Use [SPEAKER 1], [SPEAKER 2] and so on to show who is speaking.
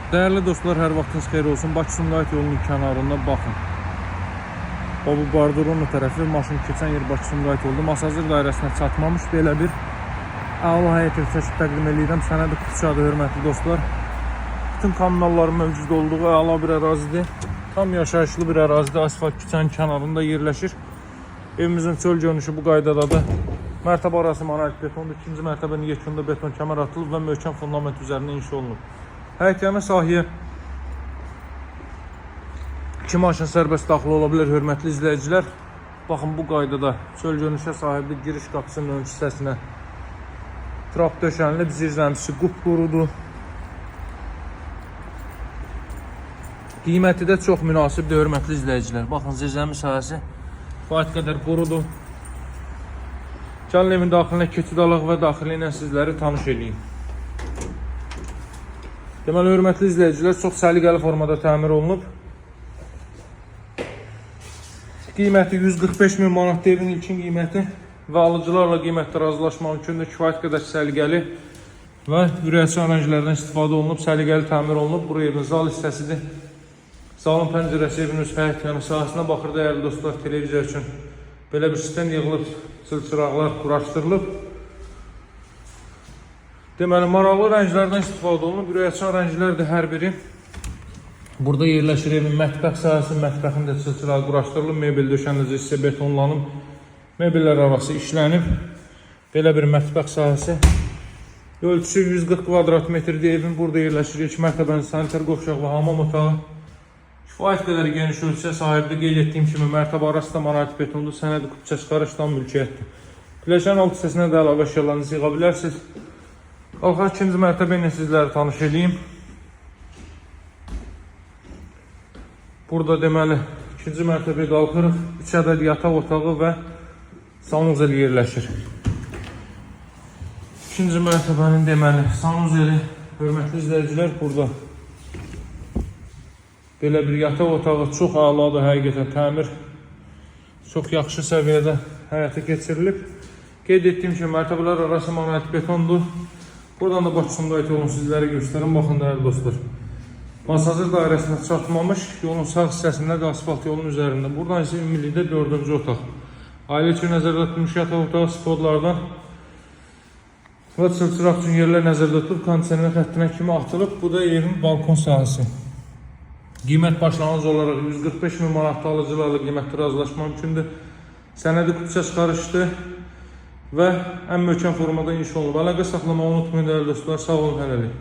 [SPEAKER 1] Değerli dostlar, hər vaxtınız xeyir olsun. Bakı-Sumqayıt yolunun kənarında baxın. O bu bordurun o tərəfi maşın keçən yer Bakı-Sumqayıt yolunda Masazır dairəsinə çatmamış belə bir əla həyət çəkib təqdim edirəm. Sənədi Qıçadır, hörmətli dostlar. Bütün kommunalların mövcud olduğu əla bir ərazidir. Tam yaşayışlı bir ərazidə, asfalt küçənin kənarında yerləşir. Evimizin çöl görünüşü bu qaydadadır. Mərtəbə arası monolit betondur. İkinci mərtəbənin yekunda beton kəmər atılıb və möhkəm fundament üzərində inşa olunub. Həyətyanı sahəyə 2 maşın sərbəst daxil ola bilər, hörmətli izləyicilər. Baxın, bu qaydada çöl görünüşə sahibli giriş qapısının ön hissəsinə trap döşənilib, zirzəmisi qupqurudur. Qiyməti də çox münasibdir, hörmətli izləyicilər. Baxın, zirzəmi sahəsi kifayət qədər qurudur. Gəlin evin daxilinə keçid alaq və daxili ilə sizləri tanış edeyim. Deməli, hörmətli izləyicilər, çox səliqəli formada təmir olunub. Qiyməti 145 min manat evin ilkin qiyməti və alıcılarla qiymətdə razılaşmaq üçün də kifayət qədər səliqəli və ürəkaçan rənglərdən istifadə olunub, səliqəli təmir olunub. Buraya evin zal hissəsidir. Zalın pəncərəsi evin öz həyətyanı sahəsinə baxır, dəyərli dostlar, televizor üçün belə bir sistem yığılıb, çıraqlar quraşdırılıb. Deməli, maraqlı rənglərdən istifadə olunub, ürəkaçan rənglərdir hər biri. Burada yerləşir evin mətbəx sahəsi, mətbəxin də çıraq quraşdırılıb, mebel döşənəcək hissə betonlanıb, mebellər arası işlənib. Belə bir mətbəx sahəsi. Ölçüsü 140 kvadrat metrdir evin, burada yerləşir 2 mərtəbənin sanitar qovşaq və hamam otağı. Kifayət qədər geniş ölçüyə sahibdir. Qeyd etdiyim kimi mərtəbə arası da monolit betondur, sənədi qupça çıxarışdan mülkiyyətdir. Pilləkən alt hissəsinə də əlavə əşyalarınızı yığa bilərsiniz. Qalxaq ikinci mərtəbə ilə sizləri tanış edeyim. Burada deməli ikinci mərtəbəyə qalxırıq. 3 ədəd yataq otağı və sanuzel yerləşir. İkinci mərtəbənin deməli sanuzeli, hörmətli izləyicilər, burada belə bir yataq otağı çox əladır, həqiqətən təmir çox yaxşı səviyyədə həyata keçirilib. Qeyd etdiyim kimi mərtəbələr arası monolit betondur. Buradan da Bakı-Sumqayıt yolunu sizlərə göstərim. Baxın, dəyərli dostlar. Masazır dairəsinə çatmamış, yolun sağ hissəsində də asfalt yolun üzərində. Buradan isə ümumilikdə 4-cü otaq. Ailə üçün nəzərdə tutulmuş yataq otağı spodlardan və çıraq üçün yerlər nəzərdə tutulub, kondisioner xəttinə kimi atılıb. Bu da evin balkon sahəsi. Qiymət başlanğıc olaraq 145 min manat alıcılarla qiymətdə razılaşma mümkündür. Sənədi qupça çıxarışdır və ən möhkəm formada inşa olunub. Əlaqə saxlamağı unutmayın, dəyərli dostlar. Sağ olun, hələlik.